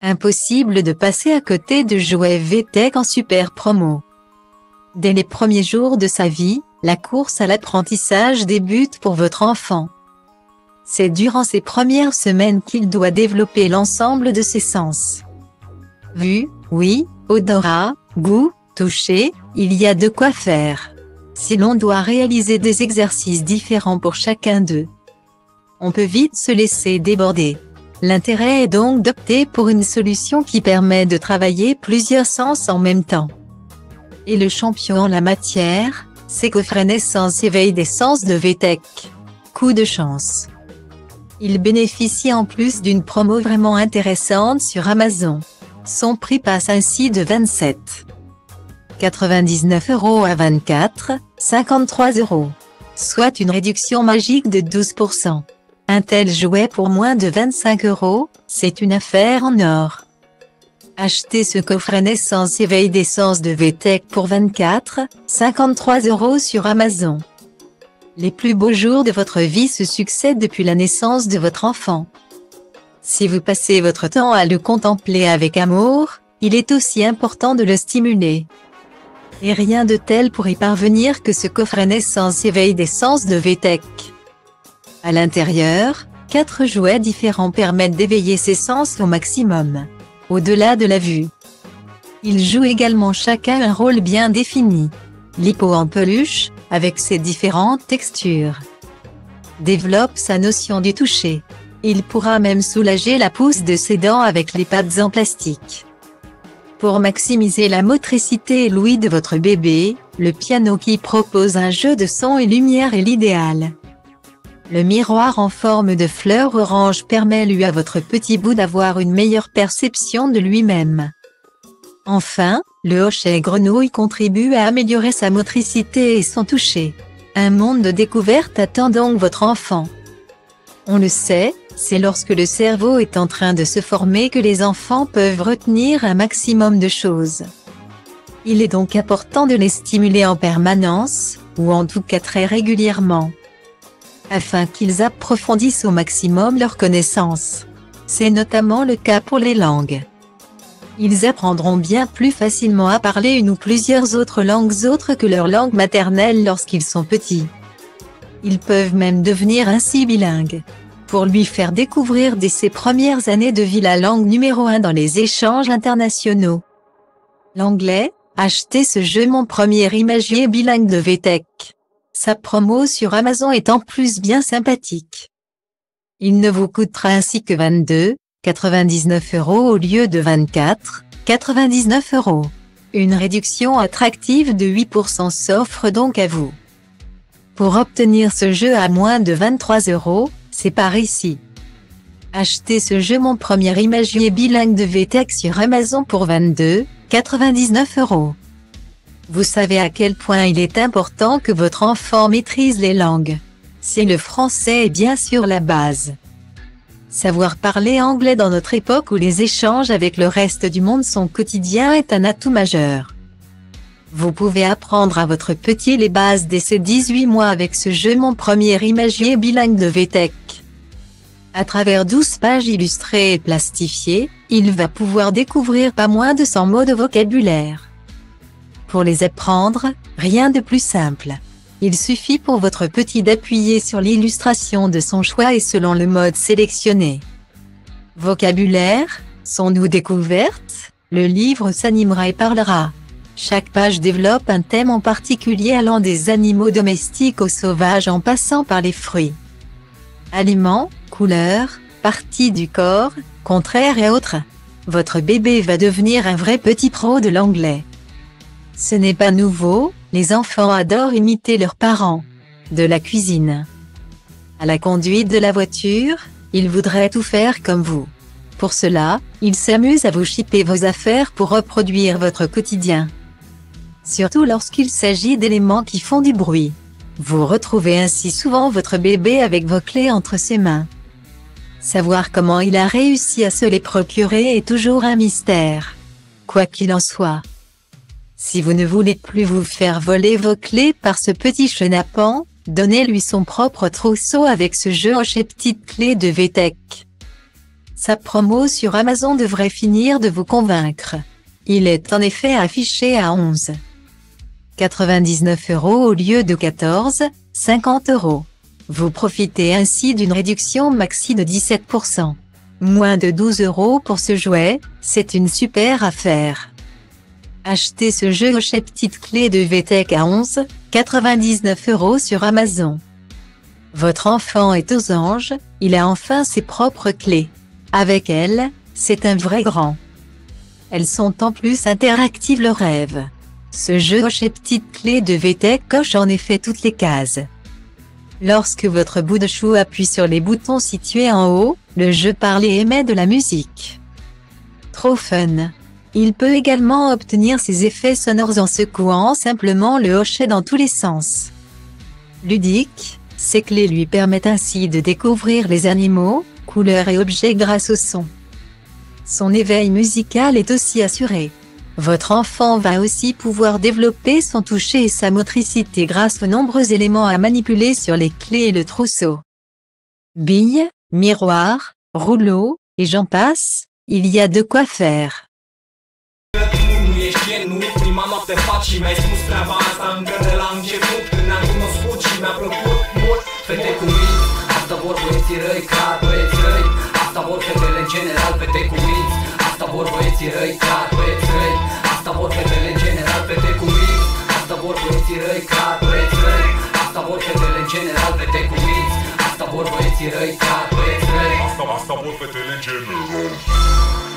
Impossible de passer à côté de jouets VTech en super promo. Dès les premiers jours de sa vie, la course à l'apprentissage débute pour votre enfant. C'est durant ces premières semaines qu'il doit développer l'ensemble de ses sens. Vue, ouïe, odorat, goût, toucher, il y a de quoi faire. Si l'on doit réaliser des exercices différents pour chacun d'eux, on peut vite se laisser déborder. L'intérêt est donc d'opter pour une solution qui permet de travailler plusieurs sens en même temps. Et le champion en la matière, c'est Coffret Naissance Éveil des Sens de VTech. Coup de chance. Il bénéficie en plus d'une promo vraiment intéressante sur Amazon. Son prix passe ainsi de 27,99 € à 24,53 €, soit une réduction magique de 12%. Un tel jouet pour moins de 25 €, c'est une affaire en or. Achetez ce coffret Naissance Éveil des Sens de VTech pour 24,53 € sur Amazon. Les plus beaux jours de votre vie se succèdent depuis la naissance de votre enfant. Si vous passez votre temps à le contempler avec amour, il est aussi important de le stimuler. Et rien de tel pour y parvenir que ce coffret Naissance Éveil des Sens de VTech. À l'intérieur, 4 jouets différents permettent d'éveiller ses sens au maximum, au-delà de la vue. Ils jouent également chacun un rôle bien défini. L'hippo en peluche, avec ses différentes textures, développe sa notion du toucher. Il pourra même soulager la pousse de ses dents avec les pattes en plastique. Pour maximiser la motricité et l'ouïe de votre bébé, le piano qui propose un jeu de son et lumière est l'idéal. Le miroir en forme de fleur orange permet lui à votre petit bout d'avoir une meilleure perception de lui-même. Enfin, le hochet grenouille contribue à améliorer sa motricité et son toucher. Un monde de découverte attend donc votre enfant. On le sait, c'est lorsque le cerveau est en train de se former que les enfants peuvent retenir un maximum de choses. Il est donc important de les stimuler en permanence, ou en tout cas très régulièrement, afin qu'ils approfondissent au maximum leurs connaissances. C'est notamment le cas pour les langues. Ils apprendront bien plus facilement à parler une ou plusieurs autres langues autres que leur langue maternelle lorsqu'ils sont petits. Ils peuvent même devenir ainsi bilingues. Pour lui faire découvrir dès ses premières années de vie la langue numéro 1 dans les échanges internationaux, l'anglais, achetez ce jeu Mon premier imagier bilingue de VTech. Sa promo sur Amazon est en plus bien sympathique. Il ne vous coûtera ainsi que 22,99 € au lieu de 24,99 €. Une réduction attractive de 8% s'offre donc à vous. Pour obtenir ce jeu à moins de 23 €, c'est par ici. Achetez ce jeu Mon premier imagier bilingue de VTech sur Amazon pour 22,99 €. Vous savez à quel point il est important que votre enfant maîtrise les langues. Si le français est bien sûr la base. Savoir parler anglais dans notre époque où les échanges avec le reste du monde sont quotidiens est un atout majeur. Vous pouvez apprendre à votre petit les bases dès ses 18 mois avec ce jeu Mon premier imagier bilingue de VTech. À travers 12 pages illustrées et plastifiées, il va pouvoir découvrir pas moins de 100 mots de vocabulaire. Pour les apprendre, rien de plus simple. Il suffit pour votre petit d'appuyer sur l'illustration de son choix et selon le mode sélectionné. Vocabulaire, son-nous découverte, le livre s'animera et parlera. Chaque page développe un thème en particulier allant des animaux domestiques aux sauvages en passant par les fruits. Aliments, couleurs, parties du corps, contraires et autres. Votre bébé va devenir un vrai petit pro de l'anglais. Ce n'est pas nouveau, les enfants adorent imiter leurs parents. De la cuisine à la conduite de la voiture, ils voudraient tout faire comme vous. Pour cela, ils s'amusent à vous chipper vos affaires pour reproduire votre quotidien. Surtout lorsqu'il s'agit d'éléments qui font du bruit. Vous retrouvez ainsi souvent votre bébé avec vos clés entre ses mains. Savoir comment il a réussi à se les procurer est toujours un mystère. Quoi qu'il en soit, si vous ne voulez plus vous faire voler vos clés par ce petit chenapan, donnez-lui son propre trousseau avec ce jeu aux petites clés de VTech. Sa promo sur Amazon devrait finir de vous convaincre. Il est en effet affiché à 11,99 € au lieu de 14,50 €. Vous profitez ainsi d'une réduction maxi de 17%. Moins de 12 € pour ce jouet, c'est une super affaire. Achetez ce jeu hochet petite clé de VTech à 11,99 € sur Amazon. Votre enfant est aux anges, il a enfin ses propres clés. Avec elles, c'est un vrai grand. Elles sont en plus interactives le rêve. Ce jeu hochet petite clé de VTech coche en effet toutes les cases. Lorsque votre bout de chou appuie sur les boutons situés en haut, le jeu parle et émet de la musique. Trop fun! Il peut également obtenir ses effets sonores en secouant simplement le hochet dans tous les sens. Ludique, ces clés lui permettent ainsi de découvrir les animaux, couleurs et objets grâce au son. Son éveil musical est aussi assuré. Votre enfant va aussi pouvoir développer son toucher et sa motricité grâce aux nombreux éléments à manipuler sur les clés et le trousseau. Billes, miroirs, rouleaux, et j'en passe, il y a de quoi faire. Prima noapte faci și mi-ai spus treaba asta încă de la început Când ne-am cunoscut și mi-a plăcut mult Fete cu minți, asta vor băieții răi, clar băieți răi Asta vor fetele în general, fete cu minți Asta vor băieții răi, clar băieți răi Asta vor fetele în general, fete cu minți Asta vor băieții răi, clar băieți răi Asta vor fetele în general, fete cu minți Asta vor băieții răi, clar băieți răi Asta vor fetele în general